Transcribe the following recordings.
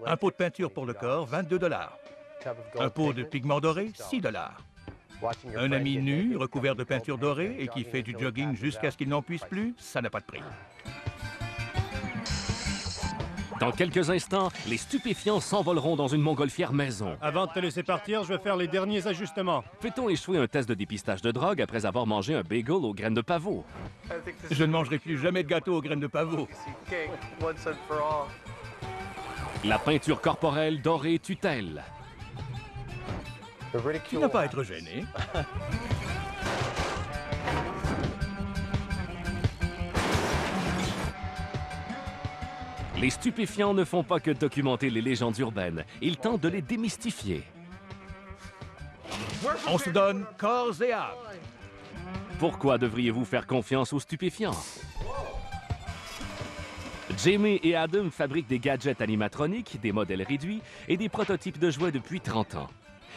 Un pot de peinture pour le corps, 22 $. Un pot de pigment doré, 6 $. Un ami nu, recouvert de peinture dorée et qui fait du jogging jusqu'à ce qu'il n'en puisse plus, ça n'a pas de prix. Dans quelques instants, les stupéfiants s'envoleront dans une montgolfière maison. Avant de te laisser partir, je vais faire les derniers ajustements. Peut-on échouer un test de dépistage de drogue après avoir mangé un bagel aux graines de pavot? Je ne mangerai plus jamais de gâteau aux graines de pavot. La peinture corporelle dorée tutelle. Tu n'as pas à être gêné. Les stupéfiants ne font pas que documenter les légendes urbaines. Ils tentent de les démystifier. On se donne corps et âme. Pourquoi devriez-vous faire confiance aux stupéfiants? Jamie et Adam fabriquent des gadgets animatroniques, des modèles réduits et des prototypes de jouets depuis 30 ans.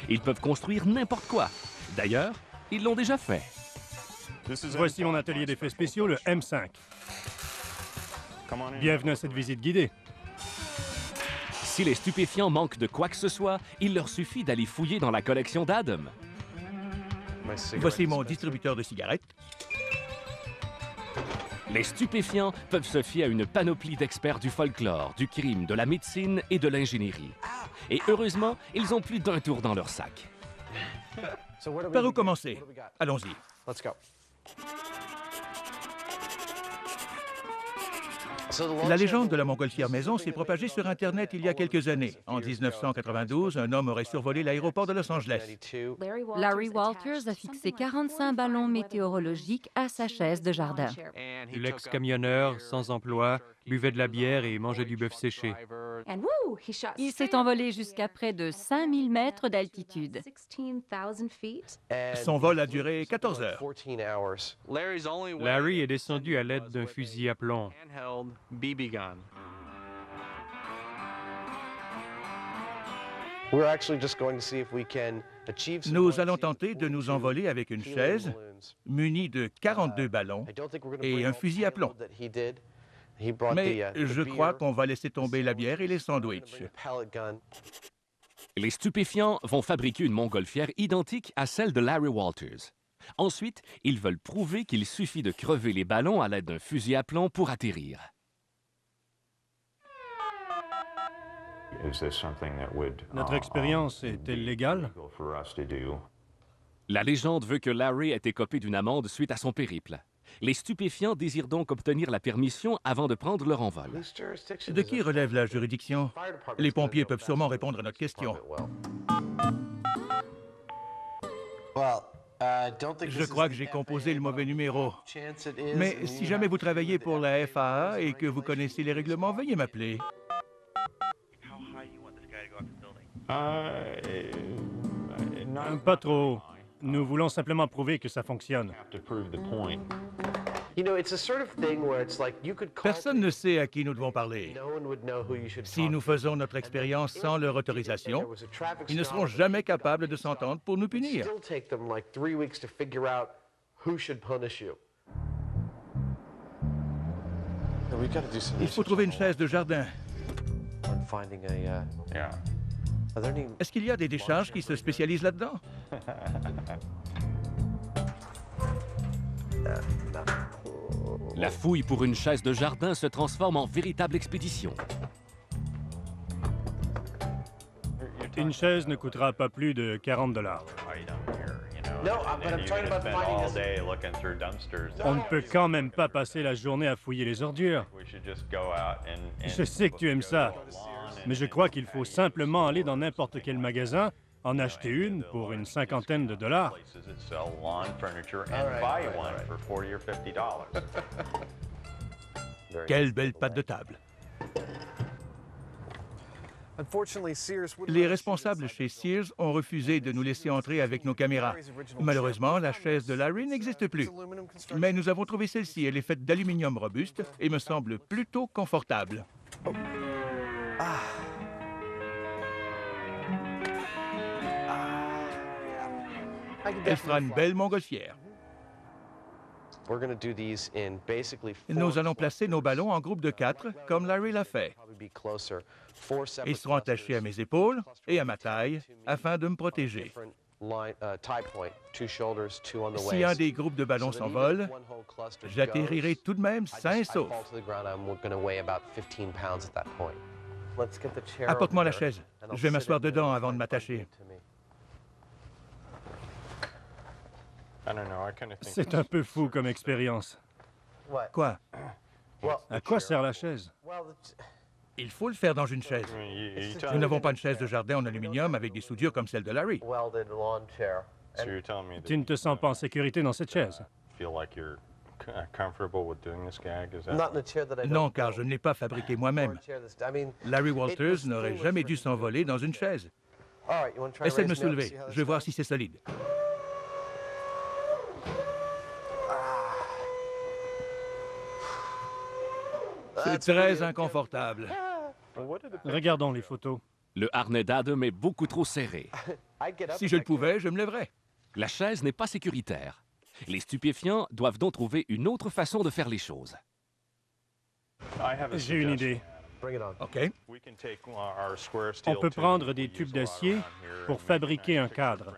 Ils peuvent construire n'importe quoi. D'ailleurs, ils l'ont déjà fait. Voici mon atelier d'effets spéciaux, le M5. Bienvenue à cette visite guidée. Si les stupéfiants manquent de quoi que ce soit, il leur suffit d'aller fouiller dans la collection d'Adam. Voici mon distributeur de cigarettes. Les stupéfiants peuvent se fier à une panoplie d'experts du folklore, du crime, de la médecine et de l'ingénierie. Et heureusement, ils ont plus d'un tour dans leur sac. Par où commencer? Allons-y. La légende de la montgolfière maison s'est propagée sur Internet il y a quelques années. En 1992, un homme aurait survolé l'aéroport de Los Angeles. Larry Walters a fixé 45 ballons météorologiques à sa chaise de jardin. L'ex-camionneur, sans emploi, buvait de la bière et mangeait du bœuf séché. Il s'est envolé jusqu'à près de 5000 mètres d'altitude. Son vol a duré 14 heures. Larry est descendu à l'aide d'un fusil à plomb. Nous allons tenter de nous envoler avec une chaise munie de 42 ballons et un fusil à plomb. Mais je crois qu'on va laisser tomber la bière et les sandwichs. Les stupéfiants vont fabriquer une montgolfière identique à celle de Larry Walters. Ensuite, ils veulent prouver qu'il suffit de crever les ballons à l'aide d'un fusil à plomb pour atterrir. Notre expérience est-elle légale? La légende veut que Larry ait écopé d'une amende suite à son périple. Les stupéfiants désirent donc obtenir la permission avant de prendre leur envol. De qui relève la juridiction? Les pompiers peuvent sûrement répondre à notre question. Je crois que j'ai composé le mauvais numéro. Mais si jamais vous travaillez pour la FAA et que vous connaissez les règlements, veuillez m'appeler. Pas trop. Nous voulons simplement prouver que ça fonctionne. Personne ne sait à qui nous devons parler. Si nous faisons notre expérience sans leur autorisation, ils ne seront jamais capables de s'entendre pour nous punir. Il faut trouver une chaise de jardin. Est-ce qu'il y a des décharges qui se spécialisent là-dedans? La fouille pour une chaise de jardin se transforme en véritable expédition. Une chaise ne coûtera pas plus de 40 $. On ne peut quand même pas passer la journée à fouiller les ordures. Je sais que tu aimes ça, mais je crois qu'il faut simplement aller dans n'importe quel magasin, en acheter une pour une cinquantaine de $. Quelle belle patte de table. Les responsables chez Sears ont refusé de nous laisser entrer avec nos caméras. Malheureusement, la chaise de Larry n'existe plus. Mais nous avons trouvé celle-ci. Elle est faite d'aluminium robuste et me semble plutôt confortable. Elle fera une belle montgolfière. Nous allons placer nos ballons en groupe de 4, comme Larry l'a fait. Ils seront attachés à mes épaules et à ma taille afin de me protéger. Si un des groupes de ballons s'envole, j'atterrirai tout de même sain et sauf. Apporte-moi la chaise. Je vais m'asseoir dedans avant de m'attacher. C'est un peu fou comme expérience. Quoi? À quoi sert la chaise? Il faut le faire dans une chaise. Nous n'avons pas une chaise de jardin en aluminium avec des soudures comme celle de Larry. Tu ne te sens pas en sécurité dans cette chaise? Non, car je ne l'ai pas fabriqué moi-même. Larry Walters n'aurait jamais dû s'envoler dans une chaise. Essaie de me soulever. Je vais voir si c'est solide. C'est très inconfortable. Regardons les photos. Le harnais d'Adam est beaucoup trop serré. Si je le pouvais, je me lèverais. La chaise n'est pas sécuritaire. Les stupéfiants doivent donc trouver une autre façon de faire les choses. J'ai une idée. OK. On peut prendre des tubes d'acier pour fabriquer un cadre.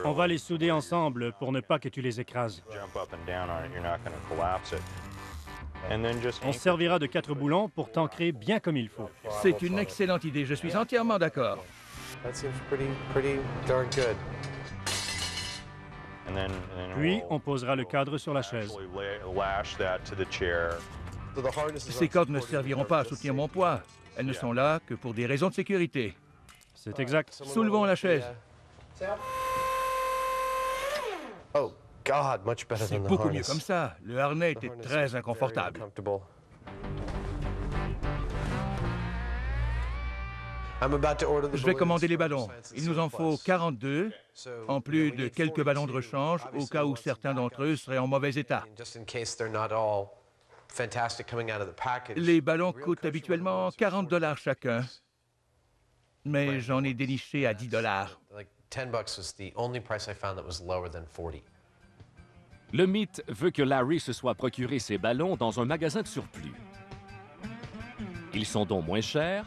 On va les souder ensemble pour ne pas que tu les écrases. On servira de 4 boulons pour t'ancrer bien comme il faut. C'est une excellente idée. Je suis entièrement d'accord. Puis, on posera le cadre sur la chaise. Ces cordes ne serviront pas à soutenir mon poids. Elles ne sont là que pour des raisons de sécurité. C'est exact. Soulevons la chaise. C'est beaucoup mieux comme ça. Le harnais était très inconfortable. Je vais commander les ballons. Il nous en faut 42, en plus de quelques ballons de rechange, au cas où certains d'entre eux seraient en mauvais état. Les ballons coûtent habituellement 40 $ chacun, mais j'en ai déniché à 10 $. Le mythe veut que Larry se soit procuré ses ballons dans un magasin de surplus. Ils sont donc moins chers,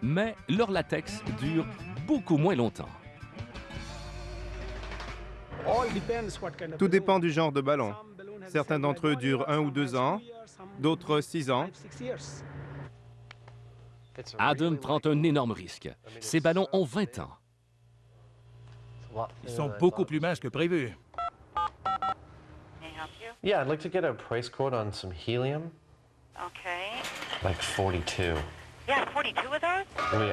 mais leur latex dure beaucoup moins longtemps. Tout dépend du genre de ballon. Certains d'entre eux durent 1 ou 2 ans, d'autres 6 ans. Adam prend un énorme risque. Ces ballons ont 20 ans. Ils sont beaucoup plus minces que prévu. Yeah, I'd like to get a price quote on some helium. Okay. Like 42. Yeah, 42 of those?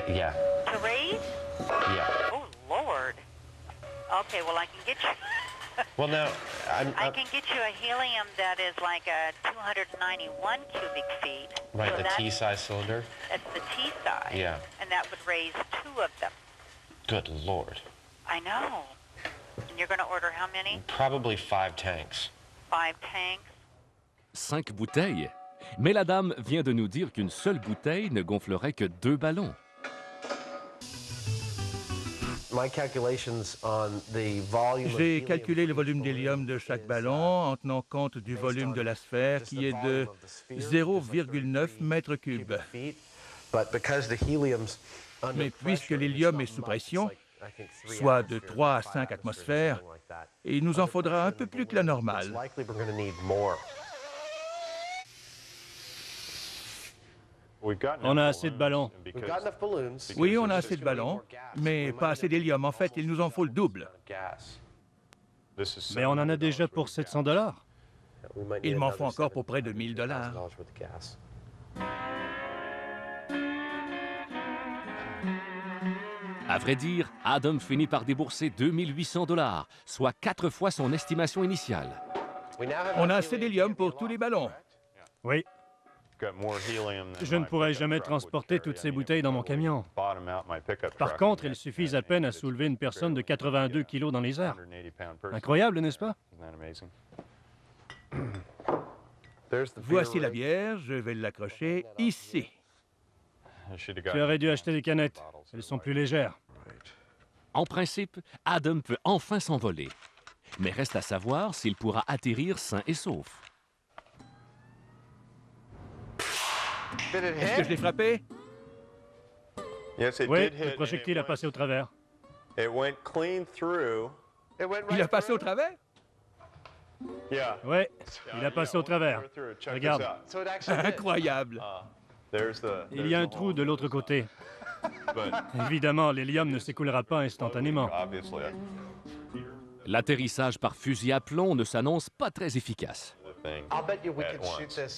Yeah. To raise? Yeah. Oh, Lord. Okay, well, I can get you... Well, now, I can get you a helium that is like a 291 cubic feet. Right, So the that's- T-size cylinder. That's the T size. Yeah. And that would raise 2 of them. Good Lord. I know. And you're going to order how many? Probably 5 tanks. 5 tanks? 5 bouteilles. Mais la dame vient de nous dire qu'une seule bouteille ne gonflerait que 2 ballons. J'ai calculé le volume d'hélium de chaque ballon en tenant compte du volume de la sphère qui est de 0,9 mètres cubes. Mais puisque l'hélium est sous pression, soit de 3 à 5 atmosphères, il nous en faudra un peu plus que la normale. On a assez de ballons. Oui, on a assez de ballons, mais pas assez d'hélium. En fait, il nous en faut le double. Mais on en a déjà pour 700 $. Il m'en faut encore pour près de 1000 $. À vrai dire, Adam finit par débourser 2800 $, soit 4 fois son estimation initiale. On a assez d'hélium pour tous les ballons. Oui. Je ne pourrai jamais transporter toutes ces bouteilles dans mon camion. Par contre, elles suffisent à peine à soulever une personne de 82 kilos dans les airs. Incroyable, n'est-ce pas? Voici la bière, je vais l'accrocher ici. Tu aurais dû acheter des canettes. Elles sont plus légères. En principe, Adam peut enfin s'envoler. Mais reste à savoir s'il pourra atterrir sain et sauf. Est-ce que je l'ai frappé? Oui, le projectile a passé au travers. Il a passé au travers? Oui, il a passé au travers. Regarde, Incroyable! il y a un trou de l'autre côté. Évidemment, l'hélium ne s'écoulera pas instantanément. L'atterrissage par fusil à plomb ne s'annonce pas très efficace.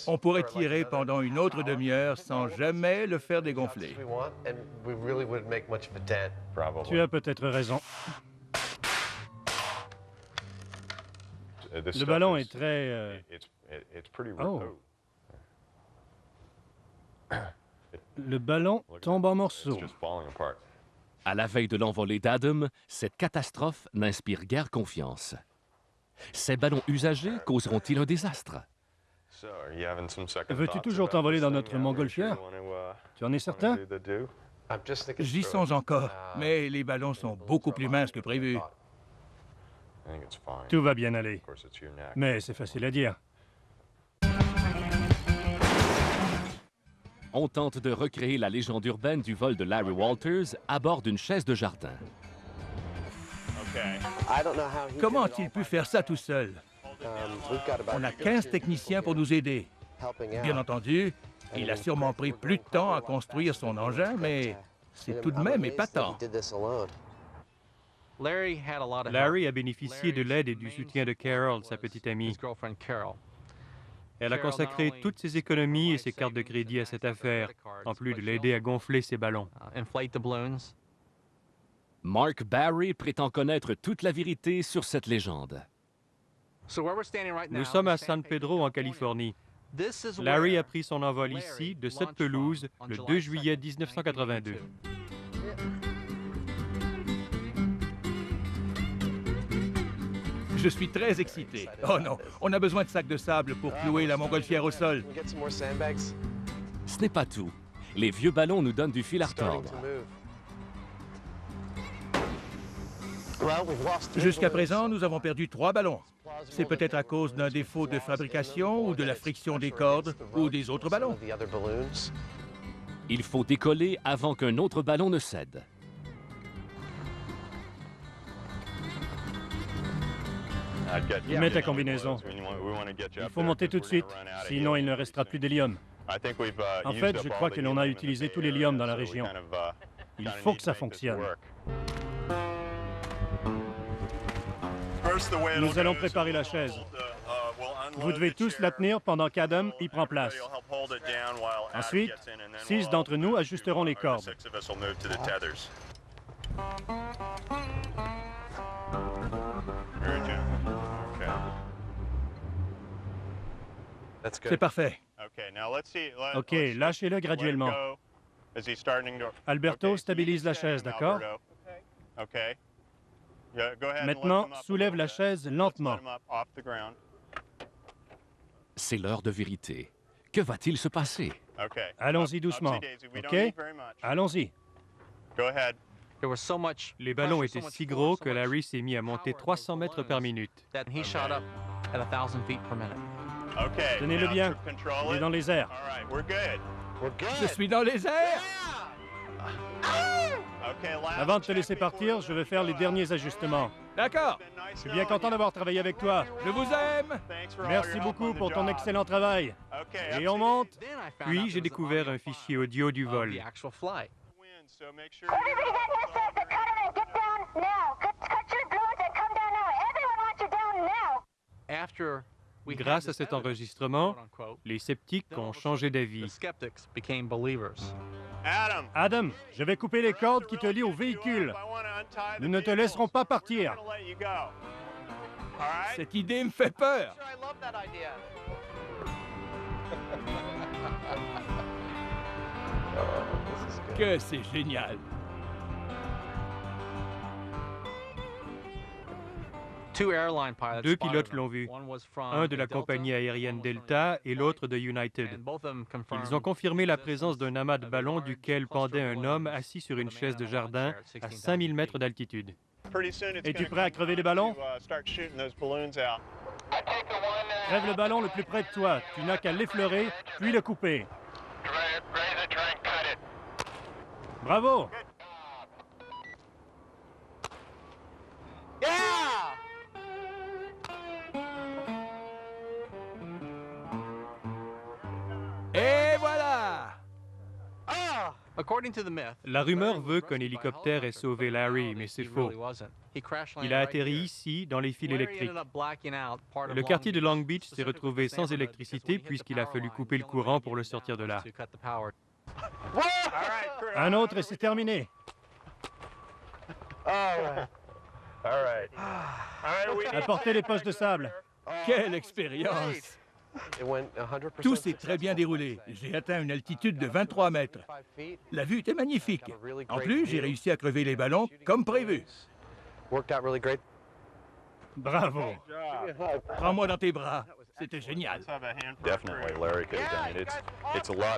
On pourrait tirer pendant une autre demi-heure sans jamais le faire dégonfler. Tu as peut-être raison. Le ballon est très... Oh. Le ballon tombe en morceaux. À la veille de l'envolée d'Adam, cette catastrophe n'inspire guère confiance. Ces ballons usagés causeront-ils un désastre? Veux-tu toujours t'envoler dans notre montgolfière? Tu en es certain? J'y songe encore, mais les ballons sont beaucoup plus minces que prévu. Tout va bien aller. Mais c'est facile à dire. On tente de recréer la légende urbaine du vol de Larry Walters à bord d'une chaise de jardin. Comment a-t-il pu faire ça tout seul? On a 15 techniciens pour nous aider. Bien entendu, il a sûrement pris plus de temps à construire son engin, mais c'est tout de même épatant. Larry a bénéficié de l'aide et du soutien de Carol, sa petite amie. Elle a consacré toutes ses économies et ses cartes de crédit à cette affaire, en plus de l'aider à gonfler ses ballons. Mark Barry prétend connaître toute la vérité sur cette légende. Nous sommes à San Pedro, en Californie. Larry a pris son envol ici, de cette pelouse, le 2 juillet 1982. Je suis très excité. Oh non, on a besoin de sacs de sable pour clouer la montgolfière au sol. Ce n'est pas tout. Les vieux ballons nous donnent du fil à retordre. Jusqu'à présent, nous avons perdu 3 ballons. C'est peut-être à cause d'un défaut de fabrication ou de la friction des cordes ou des autres ballons. Il faut décoller avant qu'un autre ballon ne cède. Mets ta combinaison. Il faut monter tout de suite, sinon il ne restera plus d'hélium. En fait, je crois que l'on a utilisé tout l'hélium dans la région. Il faut que ça fonctionne. Nous allons préparer la chaise. Vous devez tous la tenir pendant qu'Adam y prend place. Ensuite, 6 d'entre nous ajusteront les cordes. C'est parfait. OK, lâchez-le graduellement. Alberto, stabilise la chaise, d'accord? Maintenant, soulève la chaise lentement. C'est l'heure de vérité. Que va-t-il se passer? Allons-y doucement, OK? Allons-y. Les ballons étaient si gros que Larry s'est mis à monter 300 mètres par minute. Tenez-le bien. Il est dans les airs. Je suis dans les airs! Avant de te laisser partir, je vais faire les derniers ajustements. D'accord. Je suis bien content d'avoir travaillé avec toi. Je vous aime! Merci beaucoup pour ton excellent travail. Et on monte. Puis, j'ai découvert un fichier audio du vol. Grâce à cet enregistrement, les sceptiques ont changé d'avis. Adam, je vais couper les cordes qui te lient au véhicule. Nous ne te laisserons pas partir. Cette idée me fait peur. Que c'est génial. 2 pilotes l'ont vu, un de la compagnie aérienne Delta et l'autre de United. Ils ont confirmé la présence d'un amas de ballons duquel pendait un homme assis sur une chaise de jardin à 5000 mètres d'altitude. Es-tu prêt à crever les ballons? Crève le ballon le plus près de toi. Tu n'as qu'à l'effleurer, puis le couper. Bravo! Et voilà! La rumeur veut qu'un hélicoptère ait sauvé Larry, mais c'est faux. Il a atterri ici, dans les fils électriques. Le quartier de Long Beach s'est retrouvé sans électricité puisqu'il a fallu couper le courant pour le sortir de là. Un autre et c'est terminé. Apportez les poches de sable. Quelle expérience! Tout s'est très bien déroulé. J'ai atteint une altitude de 23 mètres. La vue était magnifique. En plus, j'ai réussi à crever les ballons comme prévu. Bravo. Prends-moi dans tes bras. C'était génial.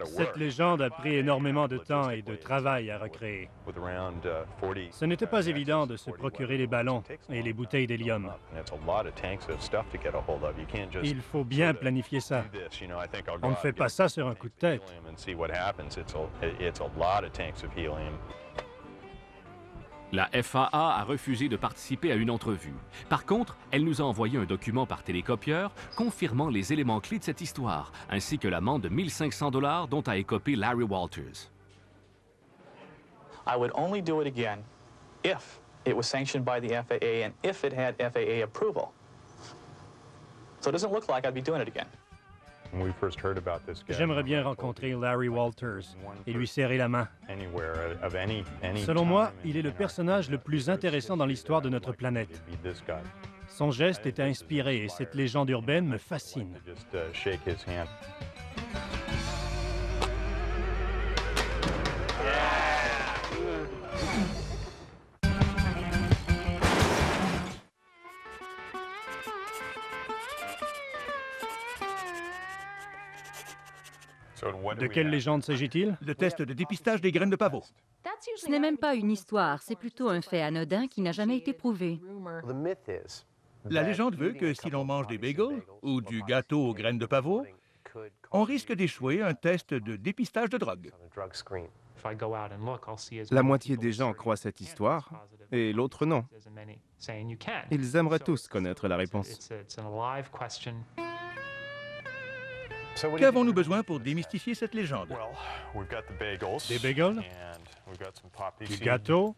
Cette légende a pris énormément de temps et de travail à recréer. Ce n'était pas évident de se procurer les ballons et les bouteilles d'hélium. Il faut bien planifier ça. On ne fait pas ça sur un coup de tête. La FAA a refusé de participer à une entrevue. Par contre, elle nous a envoyé un document par télécopieur confirmant les éléments clés de cette histoire, ainsi que l'amende de 1 500 $ dont a écopé Larry Walters. I would only do it again if it was sanctioned by the FAA and if it had FAA approval. So it doesn't look like I'd be doing it again. J'aimerais bien rencontrer Larry Walters et lui serrer la main. Selon moi, il est le personnage le plus intéressant dans l'histoire de notre planète. Son geste était inspiré et cette légende urbaine me fascine. De quelle légende s'agit-il? Le test de dépistage des graines de pavot. Ce n'est même pas une histoire, c'est plutôt un fait anodin qui n'a jamais été prouvé. La légende veut que si l'on mange des bagels ou du gâteau aux graines de pavot, on risque d'échouer un test de dépistage de drogue. La moitié des gens croient cette histoire et l'autre non. Ils aimeraient tous connaître la réponse. Qu'avons-nous besoin pour démystifier cette légende? Des bagels? Du gâteau?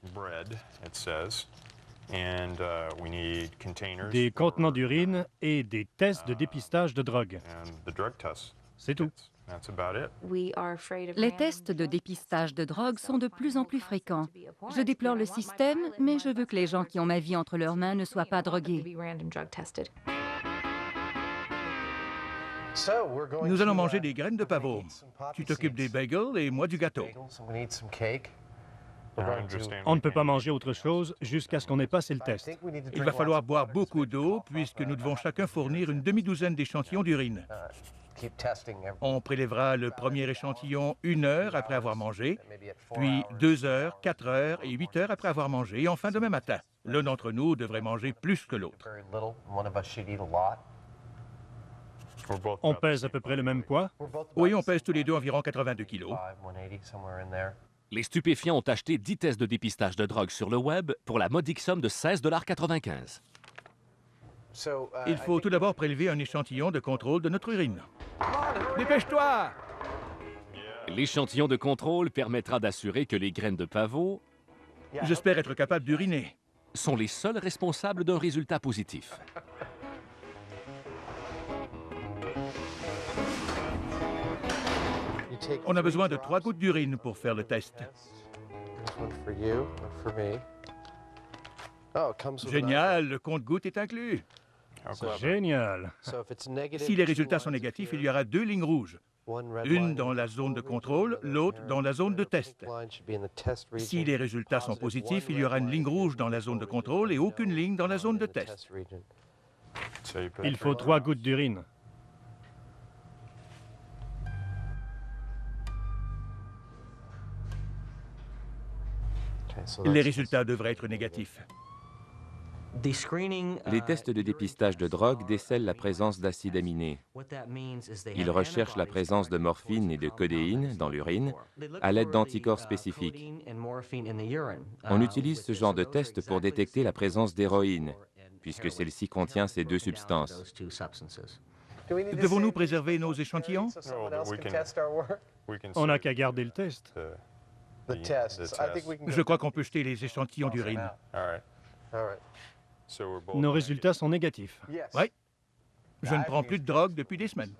Des contenants d'urine et des tests de dépistage de drogue. C'est tout. Les tests de dépistage de drogue sont de plus en plus fréquents. Je déplore le système, mais je veux que les gens qui ont ma vie entre leurs mains ne soient pas drogués. Nous allons manger des graines de pavot. Tu t'occupes des bagels et moi du gâteau. On ne peut pas manger autre chose jusqu'à ce qu'on ait passé le test. Il va falloir boire beaucoup d'eau puisque nous devons chacun fournir une demi-douzaine d'échantillons d'urine. On prélèvera le premier échantillon 1 heure après avoir mangé, puis 2 heures, 4 heures et 8 heures après avoir mangé, et enfin demain matin. L'un d'entre nous devrait manger plus que l'autre. On pèse à peu près le même poids? Oui, on pèse tous les deux environ 82 kilos. Les stupéfiants ont acheté 10 tests de dépistage de drogue sur le web pour la modique somme de 16,95 $. Il faut tout d'abord prélever un échantillon de contrôle de notre urine. Dépêche-toi! L'échantillon de contrôle permettra d'assurer que les graines de pavot J'espère être capable d'uriner. sont les seuls responsables d'un résultat positif. On a besoin de 3 gouttes d'urine pour faire le test. Génial, le compte-gouttes est inclus. Génial. Si les résultats sont négatifs, il y aura 2 lignes rouges. Une dans la zone de contrôle, l'autre dans la zone de test. Si les résultats sont positifs, il y aura une ligne rouge dans la zone de contrôle et aucune ligne dans la zone de test. Il faut 3 gouttes d'urine. Les résultats devraient être négatifs. Les tests de dépistage de drogue décèlent la présence d'acides aminés. Ils recherchent la présence de morphine et de codéine dans l'urine à l'aide d'anticorps spécifiques. On utilise ce genre de test pour détecter la présence d'héroïne, puisque celle-ci contient ces 2 substances. Devons-nous préserver nos échantillons? On n'a qu'à garder le test. Je crois qu'on peut jeter les échantillons d'urine. Nos résultats sont négatifs. Oui. Je ne prends plus de drogue depuis des semaines.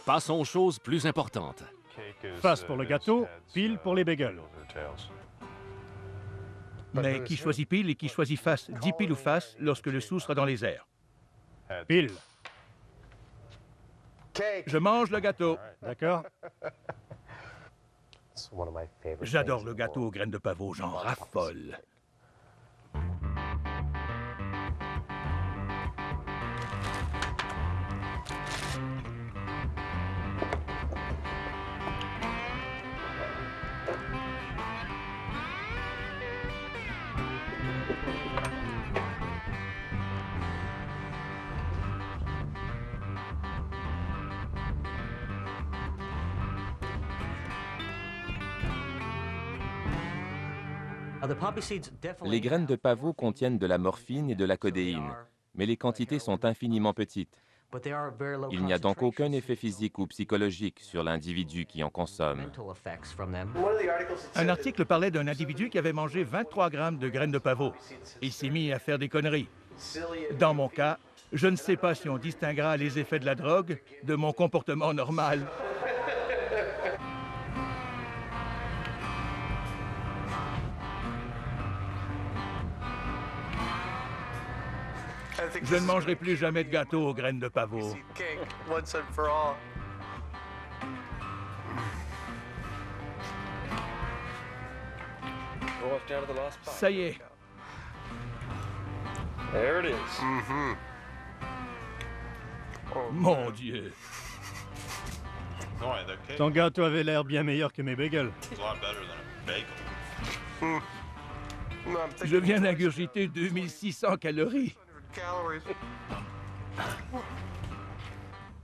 Passons aux choses plus importantes. Face pour le gâteau, pile pour les bagels. Mais qui choisit pile et qui choisit face, dit pile ou face, lorsque le sou sera dans les airs? Pile. Je mange le gâteau. D'accord? J'adore le gâteau aux graines de pavot, j'en raffole. Les graines de pavot contiennent de la morphine et de la codéine, mais les quantités sont infiniment petites. Il n'y a donc aucun effet physique ou psychologique sur l'individu qui en consomme. Un article parlait d'un individu qui avait mangé 23 grammes de graines de pavot. Il s'est mis à faire des conneries. Dans mon cas, je ne sais pas si on distinguera les effets de la drogue de mon comportement normal. Je ne mangerai plus jamais de gâteau aux graines de pavot. Ça y est. Mon Dieu. Ton gâteau avait l'air bien meilleur que mes bagels. Je viens d'ingurgiter 2600 calories.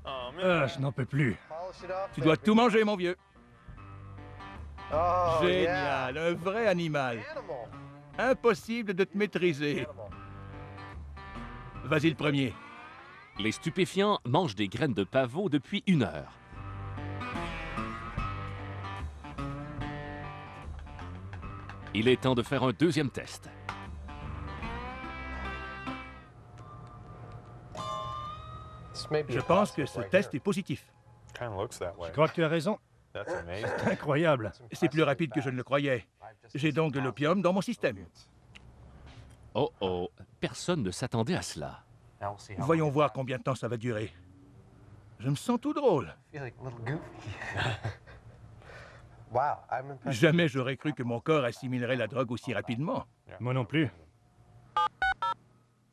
Ah, je n'en peux plus. Tu dois tout manger, mon vieux. Génial, un vrai animal. Impossible de te maîtriser. Vas-y le premier. Les stupéfiants mangent des graines de pavot depuis 1 heure. Il est temps de faire un deuxième test. Je pense que ce test est positif. Je crois que tu as raison. C'est incroyable. C'est plus rapide que je ne le croyais. J'ai donc de l'opium dans mon système. Oh oh, personne ne s'attendait à cela. Voyons voir combien de temps ça va durer. Je me sens tout drôle. Jamais j'aurais cru que mon corps assimilerait la drogue aussi rapidement. Moi non plus.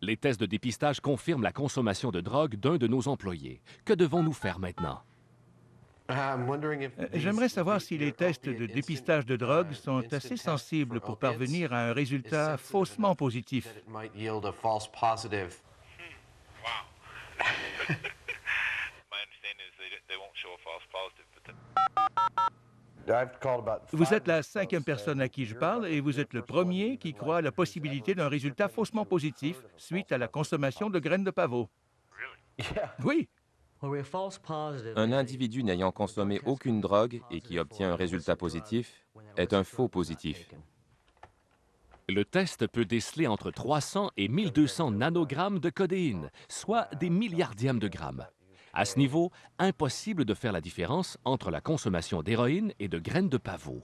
Les tests de dépistage confirment la consommation de drogue d'un de nos employés. Que devons-nous faire maintenant? J'aimerais savoir si les tests de dépistage de drogue sont assez sensibles pour parvenir à un résultat faussement positif. Vous êtes la 5e personne à qui je parle et vous êtes le premier qui croit à la possibilité d'un résultat faussement positif suite à la consommation de graines de pavot. Oui. Un individu n'ayant consommé aucune drogue et qui obtient un résultat positif est un faux positif. Le test peut déceler entre 300 et 1200 nanogrammes de codéine, soit des milliardièmes de grammes. À ce niveau, impossible de faire la différence entre la consommation d'héroïne et de graines de pavot.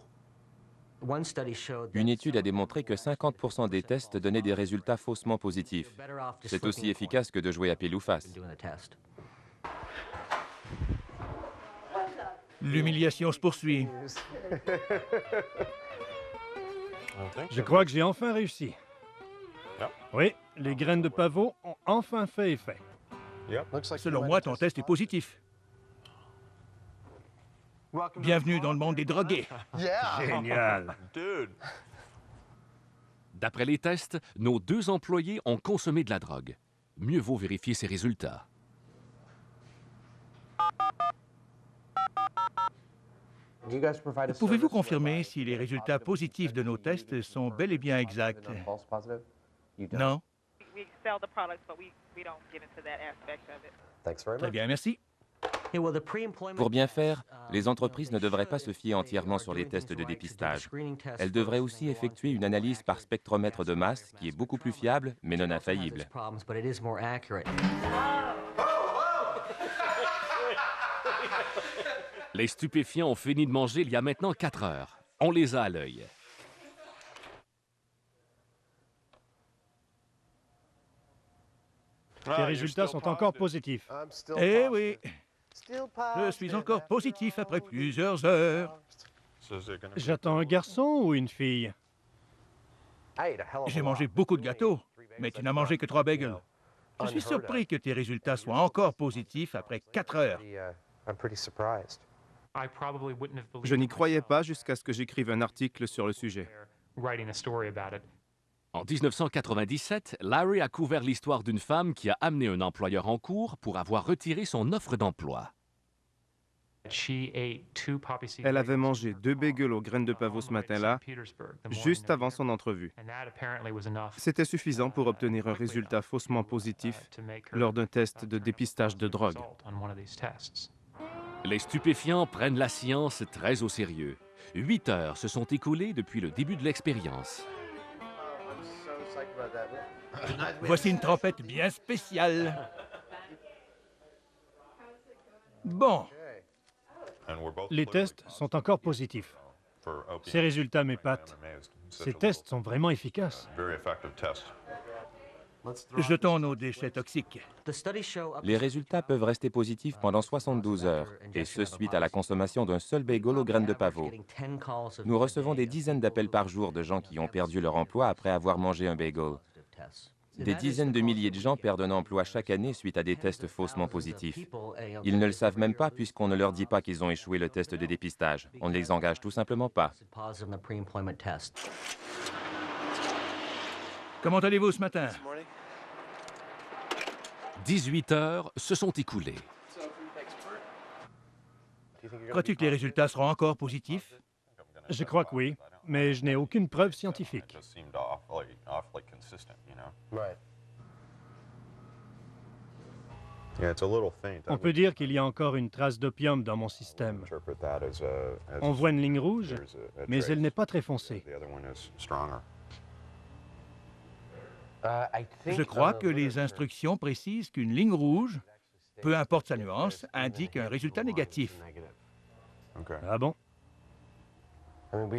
Une étude a démontré que 50% des tests donnaient des résultats faussement positifs. C'est aussi efficace que de jouer à pile ou face. L'humiliation se poursuit. Je crois que j'ai enfin réussi. Oui, les graines de pavot ont enfin fait effet. Selon moi, ton test est positif. Bienvenue dans le monde des drogués. Génial. D'après les tests, nos 2 employés ont consommé de la drogue. Mieux vaut vérifier ces résultats. Pouvez-vous confirmer si les résultats positifs de nos tests sont bel et bien exacts? Non? Très bien, merci. Pour bien faire, les entreprises ne devraient pas se fier entièrement sur les tests de dépistage. Elles devraient aussi effectuer une analyse par spectromètre de masse qui est beaucoup plus fiable, mais non infaillible. Les stupéfiants ont fini de manger il y a maintenant 4 heures. On les a à l'œil. Les résultats sont encore positifs. Eh oui, je suis encore positif après plusieurs heures. J'attends un garçon ou une fille? J'ai mangé beaucoup de gâteaux, mais tu n'as mangé que 3 bagels. Je suis surpris que tes résultats soient encore positifs après 4 heures. Je n'y croyais pas jusqu'à ce que j'écrive un article sur le sujet. En 1997, Larry a couvert l'histoire d'une femme qui a amené un employeur en cours pour avoir retiré son offre d'emploi. Elle avait mangé 2 bagels aux graines de pavot ce matin-là, juste avant son entrevue. C'était suffisant pour obtenir un résultat faussement positif lors d'un test de dépistage de drogue. Les stupéfiants prennent la science très au sérieux. 8 heures se sont écoulées depuis le début de l'expérience. Voici une trompette bien spéciale. Bon. Les tests sont encore positifs. Ces résultats m'épatent. Ces tests sont vraiment efficaces. Jetons nos déchets toxiques. Les résultats peuvent rester positifs pendant 72 heures, et ce suite à la consommation d'un seul bagel aux graines de pavot. Nous recevons des dizaines d'appels par jour de gens qui ont perdu leur emploi après avoir mangé un bagel. Des dizaines de milliers de gens perdent un emploi chaque année suite à des tests faussement positifs. Ils ne le savent même pas puisqu'on ne leur dit pas qu'ils ont échoué le test de dépistage. On ne les engage tout simplement pas. Comment allez-vous ce matin? 18 heures se sont écoulées. Crois-tu que les résultats seront encore positifs? Je crois que oui, mais je n'ai aucune preuve scientifique. On peut dire qu'il y a encore une trace d'opium dans mon système. On voit une ligne rouge, mais elle n'est pas très foncée. Je crois que les instructions précisent qu'une ligne rouge, peu importe sa nuance, indique un résultat négatif. Ah bon?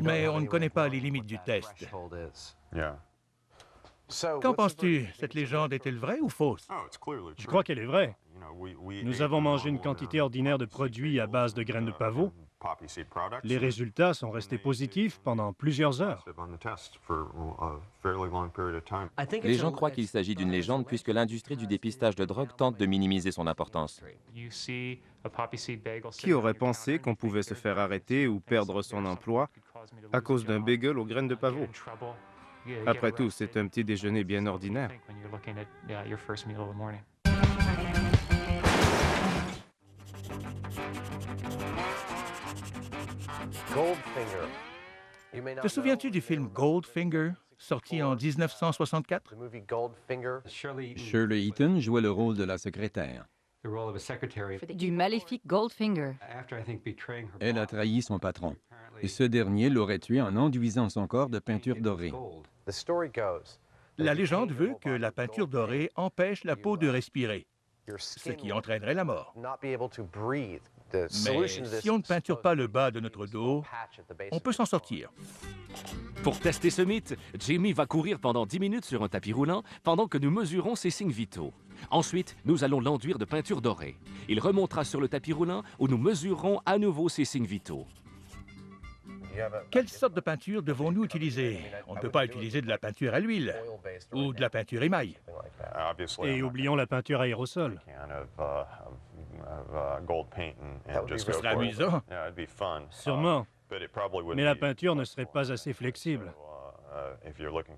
Mais on ne connaît pas les limites du test. Qu'en penses-tu? Cette légende est-elle vraie ou fausse? Je crois qu'elle est vraie. Nous avons mangé une quantité ordinaire de produits à base de graines de pavot. Les résultats sont restés positifs pendant plusieurs heures. Les gens croient qu'il s'agit d'une légende puisque l'industrie du dépistage de drogue tente de minimiser son importance. Qui aurait pensé qu'on pouvait se faire arrêter ou perdre son emploi à cause d'un bagel aux graines de pavot? Après tout, c'est un petit déjeuner bien ordinaire. Te souviens-tu du film Goldfinger, sorti en 1964? Shirley Eaton jouait le rôle de la secrétaire. Du maléfique Goldfinger. Elle a trahi son patron, et ce dernier l'aurait tué en enduisant son corps de peinture dorée. La légende veut que la peinture dorée empêche la peau de respirer, ce qui entraînerait la mort. Mais si on ne peinture pas le bas de notre dos, on peut s'en sortir. Pour tester ce mythe, Jamie va courir pendant 10 minutes sur un tapis roulant pendant que nous mesurons ses signes vitaux. Ensuite, nous allons l'enduire de peinture dorée. Il remontera sur le tapis roulant où nous mesurerons à nouveau ses signes vitaux. Quelle sorte de peinture devons-nous utiliser? On ne peut pas utiliser de la peinture à l'huile ou de la peinture émail. Et oublions la peinture aérosol. Ce serait amusant. Sûrement. Mais la peinture ne serait pas assez flexible.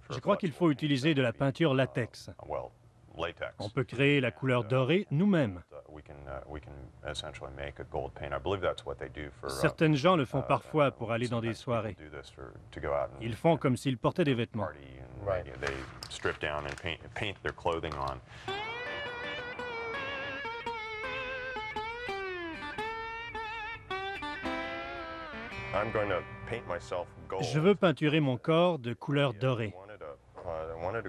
Je crois qu'il faut utiliser de la peinture latex. On peut créer la couleur dorée nous-mêmes. Certaines gens le font parfois pour aller dans des soirées. Ils font comme s'ils portaient des vêtements. Je veux peinturer mon corps de couleur dorée.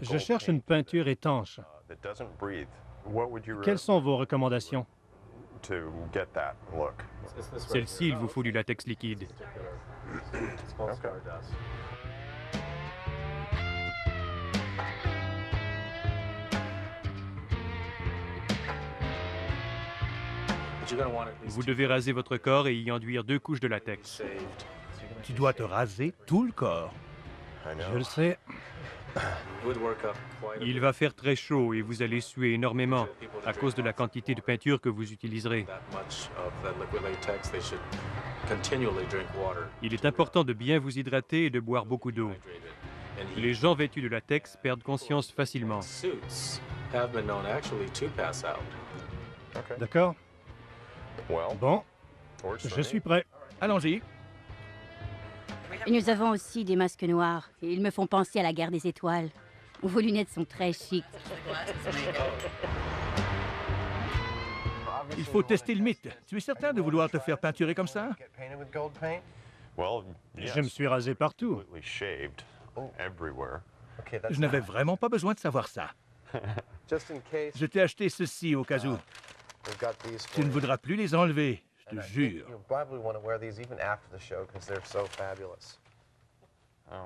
Je cherche une peinture étanche. Quelles sont vos recommandations? Celle-ci, il vous faut du latex liquide. Vous devez raser votre corps et y enduire 2 couches de latex. Tu dois te raser tout le corps. Je le sais. Il va faire très chaud et vous allez suer énormément à cause de la quantité de peinture que vous utiliserez. Il est important de bien vous hydrater et de boire beaucoup d'eau. Les gens vêtus de latex perdent conscience facilement. D'accord? Bon, je suis prêt. Allons-y. Nous avons aussi des masques noirs. Ils me font penser à la guerre des étoiles. Vos lunettes sont très chic. Il faut tester le mythe. Tu es certain de vouloir te faire peinturer comme ça? Je me suis rasé partout. Je n'avais vraiment pas besoin de savoir ça. Je t'ai acheté ceci au cas où. Tu ne voudras plus les enlever, je te jure.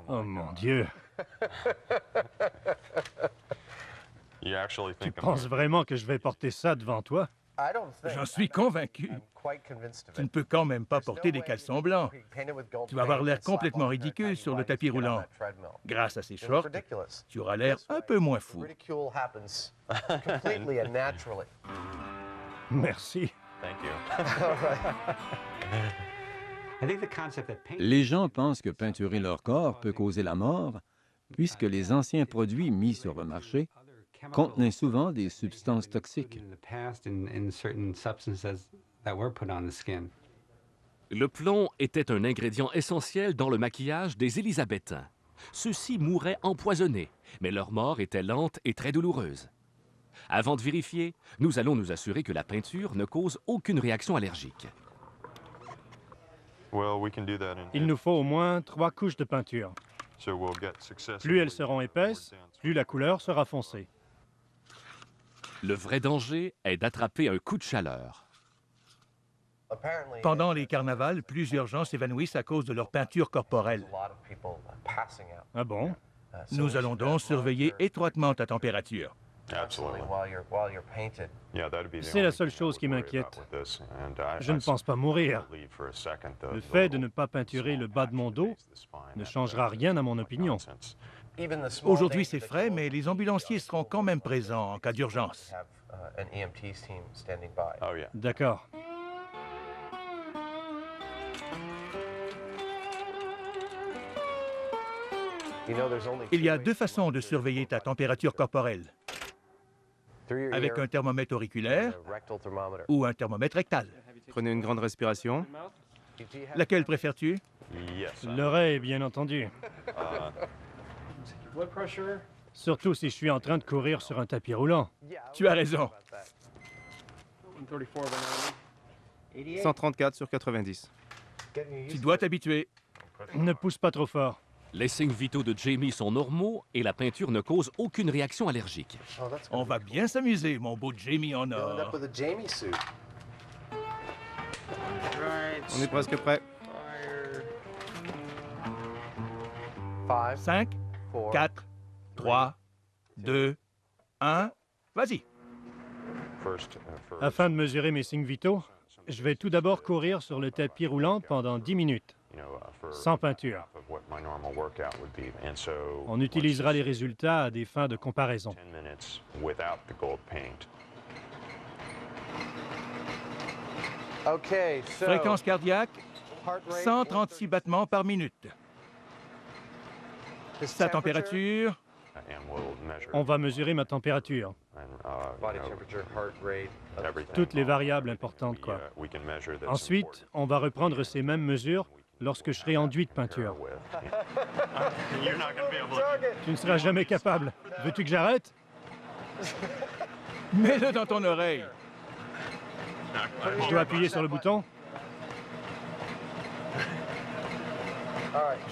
Oh mon Dieu. Tu penses vraiment que je vais porter ça devant toi? J'en suis convaincu. Tu ne peux quand même pas porter des caleçons blancs. Tu vas avoir l'air complètement ridicule sur le tapis roulant. Grâce à ces shorts, tu auras l'air un peu moins fou. Merci. Les gens pensent que peinturer leur corps peut causer la mort, puisque les anciens produits mis sur le marché contenaient souvent des substances toxiques. Le plomb était un ingrédient essentiel dans le maquillage des Élisabéthains. Ceux-ci mouraient empoisonnés, mais leur mort était lente et très douloureuse. Avant de vérifier, nous allons nous assurer que la peinture ne cause aucune réaction allergique. Il nous faut au moins 3 couches de peinture. Plus elles seront épaisses, plus la couleur sera foncée. Le vrai danger est d'attraper un coup de chaleur. Pendant les carnavals, plusieurs gens s'évanouissent à cause de leur peinture corporelle. Ah bon? Nous allons donc surveiller étroitement ta température. C'est la seule chose qui m'inquiète. Je ne pense pas mourir. Le fait de ne pas peinturer le bas de mon dos ne changera rien à mon opinion. Aujourd'hui, c'est frais, mais les ambulanciers seront quand même présents en cas d'urgence. D'accord. Il y a 2 façons de surveiller ta température corporelle. Avec un thermomètre auriculaire ou un thermomètre rectal. Prenez une grande respiration. Laquelle préfères-tu? L'oreille, bien entendu. Surtout si je suis en train de courir sur un tapis roulant. Tu as raison. 134 sur 90. Tu dois t'habituer. Ne pousse pas trop fort. Les signes vitaux de Jamie sont normaux et la peinture ne cause aucune réaction allergique. On va bien s'amuser, mon beau Jamie en or. On est presque prêt. 5, 4, 3, 2, 1, vas-y. Afin de mesurer mes signes vitaux, je vais tout d'abord courir sur le tapis roulant pendant 10 minutes, sans peinture. On utilisera les résultats à des fins de comparaison. Fréquence cardiaque, 136 battements par minute. Sa température, On va mesurer ma température. Toutes les variables importantes, quoi. Ensuite, on va reprendre ces mêmes mesures lorsque je serai enduit de peinture. Tu ne seras jamais capable. Veux-tu que j'arrête? Mets-le dans ton oreille. Je dois appuyer sur le bouton?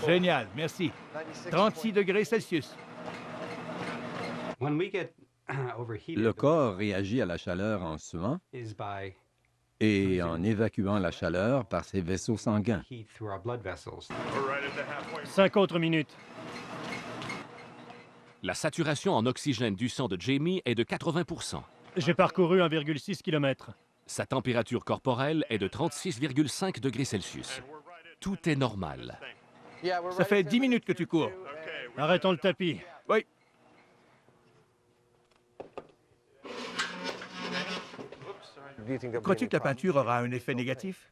Génial, merci. 36 degrés Celsius. Le corps réagit à la chaleur en suant et en évacuant la chaleur par ses vaisseaux sanguins. 5 autres minutes. La saturation en oxygène du sang de Jamie est de 80%. J'ai parcouru 1,6 km. Sa température corporelle est de 36,5 degrés Celsius. Tout est normal. Ça fait 10 minutes que tu cours. Arrêtons le tapis. Oui. Crois-tu que la peinture aura un effet négatif?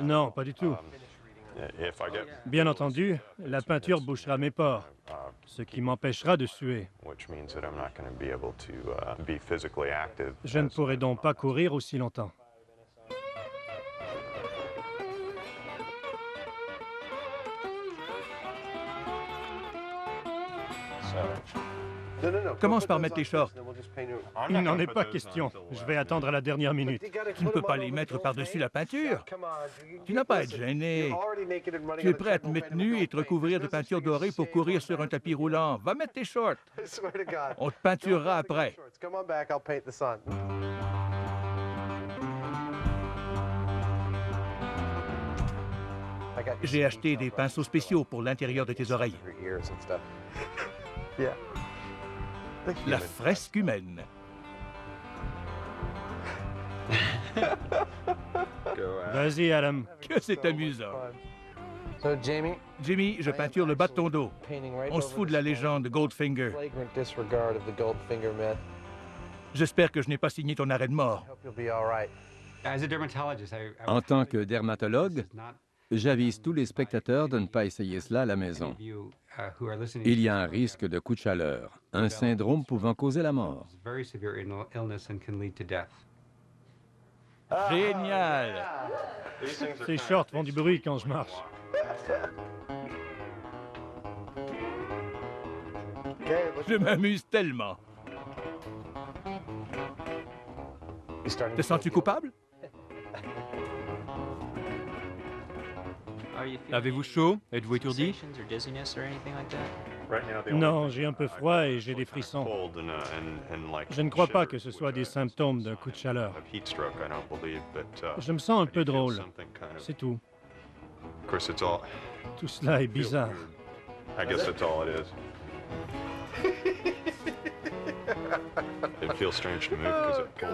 Non, pas du tout. Bien entendu, la peinture bouchera mes pores, ce qui m'empêchera de suer. Je ne pourrai donc pas courir aussi longtemps. Commence par mettre tes shorts. Il n'en est pas question. Je vais attendre à la dernière minute. Tu ne peux pas les mettre par-dessus la peinture. Tu n'as pas à être gêné. Tu es prêt à te mettre nu et te recouvrir de peinture dorée pour courir sur un tapis roulant. Va mettre tes shorts. On te peinturera après. J'ai acheté des pinceaux spéciaux pour l'intérieur de tes oreilles. La fresque humaine. Vas-y, Adam. Que c'est amusant. Jimmy, je peinture le bas de ton dos. On se fout de la légende Goldfinger. J'espère que je n'ai pas signé ton arrêt de mort. En tant que dermatologue, j'avise tous les spectateurs de ne pas essayer cela à la maison. Il y a un risque de coup de chaleur, un syndrome pouvant causer la mort. Génial! Ces shorts font du bruit quand je marche. Je m'amuse tellement. Te sens-tu coupable? Avez-vous chaud? Êtes-vous étourdi? Non, j'ai un peu froid et j'ai des frissons. Je ne crois pas que ce soit des symptômes d'un coup de chaleur. Je me sens un peu drôle. C'est tout. Tout cela est bizarre.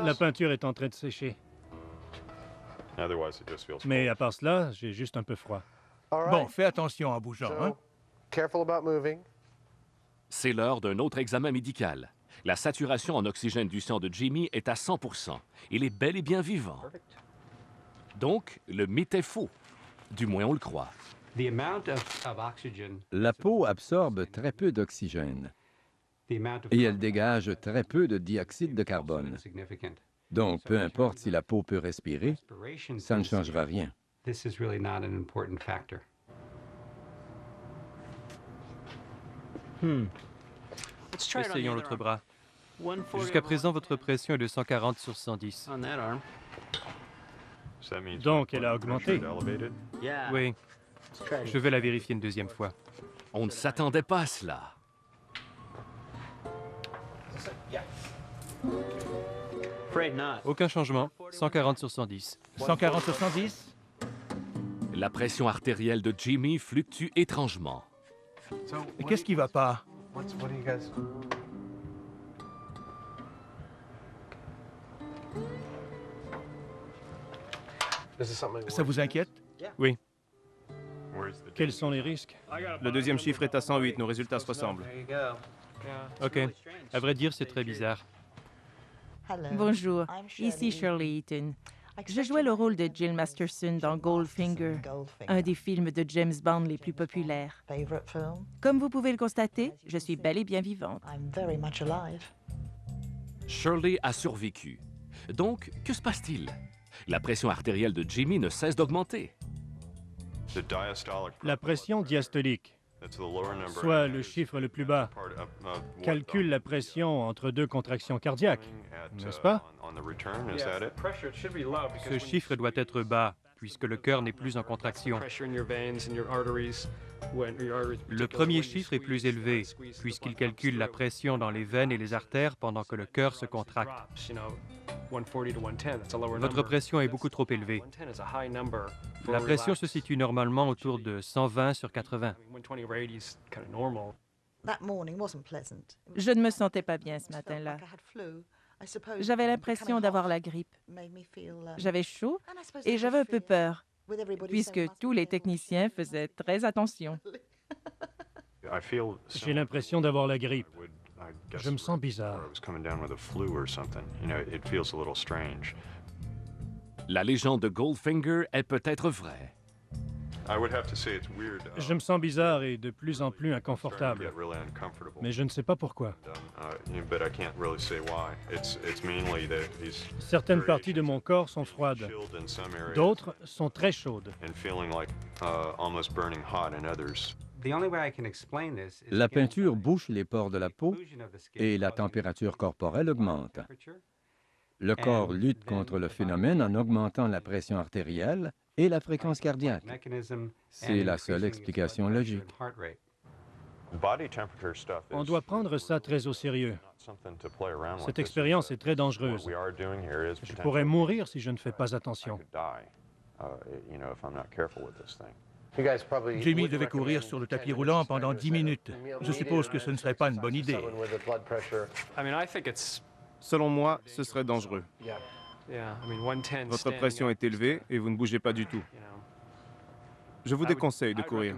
La peinture est en train de sécher. Mais à part cela, j'ai juste un peu froid. Bon, fais attention en bougeant, hein? C'est l'heure d'un autre examen médical. La saturation en oxygène du sang de Jimmy est à 100%. Il est bel et bien vivant. Donc, le mythe est faux. Du moins, on le croit. La peau absorbe très peu d'oxygène et elle dégage très peu de dioxyde de carbone. Donc, peu importe si la peau peut respirer, ça ne changera rien. Essayons l'autre bras. Jusqu'à présent, votre pression est de 140 sur 110. Donc, elle a augmenté. Oui. Je vais la vérifier une deuxième fois. On ne s'attendait pas à cela. Aucun changement. 140 sur 110. 140 sur 110? La pression artérielle de Jimmy fluctue étrangement. Qu'est-ce qui va pas? Ça vous inquiète? Oui. Quels sont les risques? Le deuxième chiffre est à 108, nos résultats se ressemblent. OK. À vrai dire, c'est très bizarre. Bonjour, ici Shirley Eaton. Je jouais le rôle de Jill Masterson dans Goldfinger, un des films de James Bond les plus populaires. Comme vous pouvez le constater, je suis bel et bien vivante. Shirley a survécu. Donc, que se passe-t-il? La pression artérielle de Jimmy ne cesse d'augmenter. La pression diastolique, soit le chiffre le plus bas, calcule la pression entre deux contractions cardiaques, n'est-ce pas? Ce chiffre doit être bas, puisque le cœur n'est plus en contraction. Le premier chiffre est plus élevé, puisqu'il calcule la pression dans les veines et les artères pendant que le cœur se contracte. Votre pression est beaucoup trop élevée. La pression se situe normalement autour de 120 sur 80. Je ne me sentais pas bien ce matin-là. J'avais l'impression d'avoir la grippe. J'avais chaud et j'avais un peu peur, puisque tous les techniciens faisaient très attention. J'ai l'impression d'avoir la grippe. Je me sens bizarre. La légende de Goldfinger est peut-être vraie. Je me sens bizarre et de plus en plus inconfortable. Mais je ne sais pas pourquoi. Certaines parties de mon corps sont froides. D'autres sont très chaudes. La peinture bouche les pores de la peau et la température corporelle augmente. Le corps lutte contre le phénomène en augmentant la pression artérielle et la fréquence cardiaque. C'est la seule explication logique. On doit prendre ça très au sérieux. Cette expérience est très dangereuse. Je pourrais mourir si je ne fais pas attention. Jimmy devait courir sur le tapis roulant pendant 10 minutes. Je suppose que ce ne serait pas une bonne idée. Selon moi, ce serait dangereux. Votre pression est élevée et vous ne bougez pas du tout. Je vous déconseille de courir.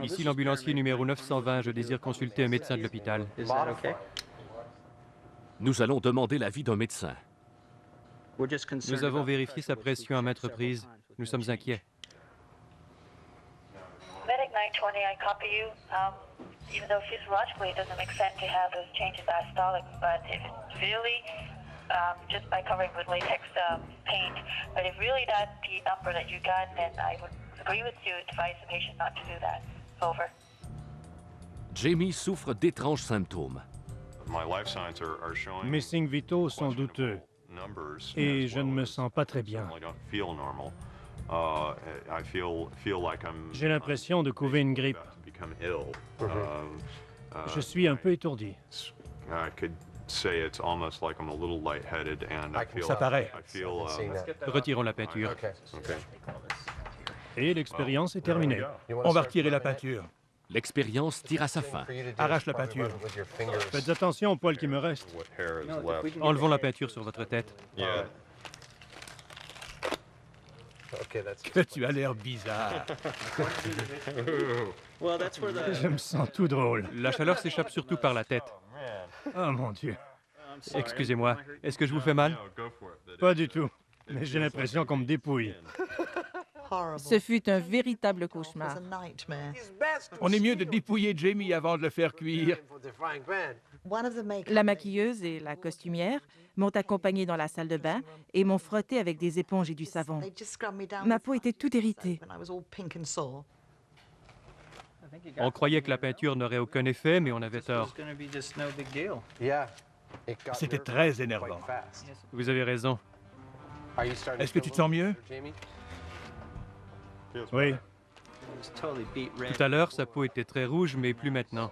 Ici l'ambulancier numéro 920, je désire consulter un médecin de l'hôpital. Nous allons demander l'avis d'un médecin. Nous avons vérifié sa pression à maintes reprises. Nous sommes inquiets. Medic 920, I copy you. Even though physiologically it doesn't make sense to have those changes diastolic, but if it's really just by covering with latex paint, but if really that's the number that you got, then I would agree with you, advise the patient not to do that. Over. Jamie souffre d'étranges symptômes. Mes signes vitaux sont douteux et je ne me sens pas très bien. J'ai l'impression de couver une grippe. Je suis un peu étourdi. Ça paraît. Retirons la peinture. Et l'expérience est terminée. On va retirer la peinture. L'expérience tire à sa fin. Arrache la peinture. Faites attention aux poils qui me restent. Enlevons la peinture sur votre tête. Que tu as l'air bizarre. Je me sens tout drôle. La chaleur s'échappe surtout par la tête. Oh mon Dieu. Excusez-moi, est-ce que je vous fais mal? Pas du tout, mais j'ai l'impression qu'on me dépouille. Ce fut un véritable cauchemar. On est mieux de dépouiller Jamie avant de le faire cuire. La maquilleuse et la costumière m'ont accompagnée dans la salle de bain et m'ont frotté avec des éponges et du savon. Ma peau était toute irritée. On croyait que la peinture n'aurait aucun effet, mais on avait tort. C'était très énervant. Vous avez raison. Est-ce que tu te sens mieux? Oui. Tout à l'heure, sa peau était très rouge, mais plus maintenant.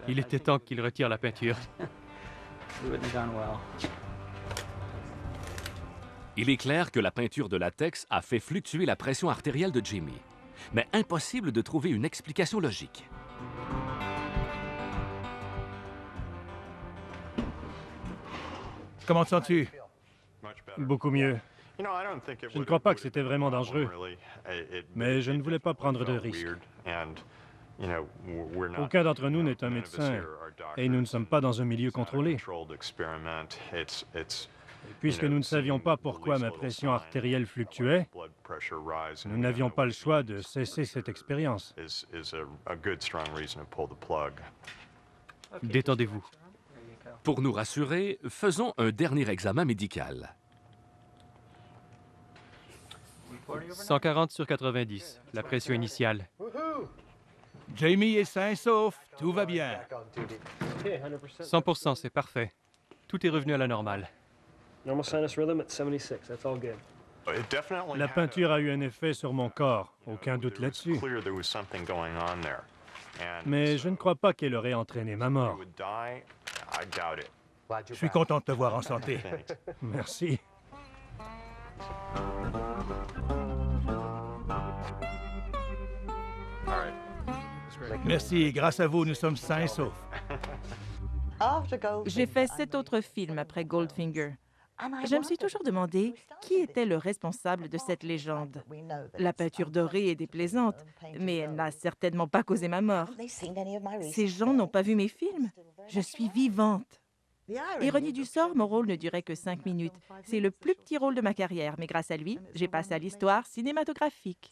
Il était temps qu'il retire la peinture. Il est clair que la peinture de latex a fait fluctuer la pression artérielle de Jimmy. Mais impossible de trouver une explication logique. Comment te sens-tu? Beaucoup mieux. Je ne crois pas que c'était vraiment dangereux, mais je ne voulais pas prendre de risques. Aucun d'entre nous n'est un médecin et nous ne sommes pas dans un milieu contrôlé. Et puisque nous ne savions pas pourquoi ma pression artérielle fluctuait, nous n'avions pas le choix de cesser cette expérience. Détendez-vous. Pour nous rassurer, faisons un dernier examen médical. 140 sur 90, la pression initiale. Jamie est sain et sauf, tout va bien. 100%, c'est parfait. Tout est revenu à la normale. La peinture a eu un effet sur mon corps, aucun doute là-dessus. Mais je ne crois pas qu'elle aurait entraîné ma mort. Je suis content de te voir en santé. Merci. Merci, grâce à vous, nous sommes sains et saufs. J'ai fait 7 autres films après Goldfinger. Je me suis toujours demandé qui était le responsable de cette légende. La peinture dorée est déplaisante, mais elle n'a certainement pas causé ma mort. Ces gens n'ont pas vu mes films. Je suis vivante. Ironie du sort, mon rôle ne durait que 5 minutes. C'est le plus petit rôle de ma carrière, mais grâce à lui, j'ai passé à l'histoire cinématographique.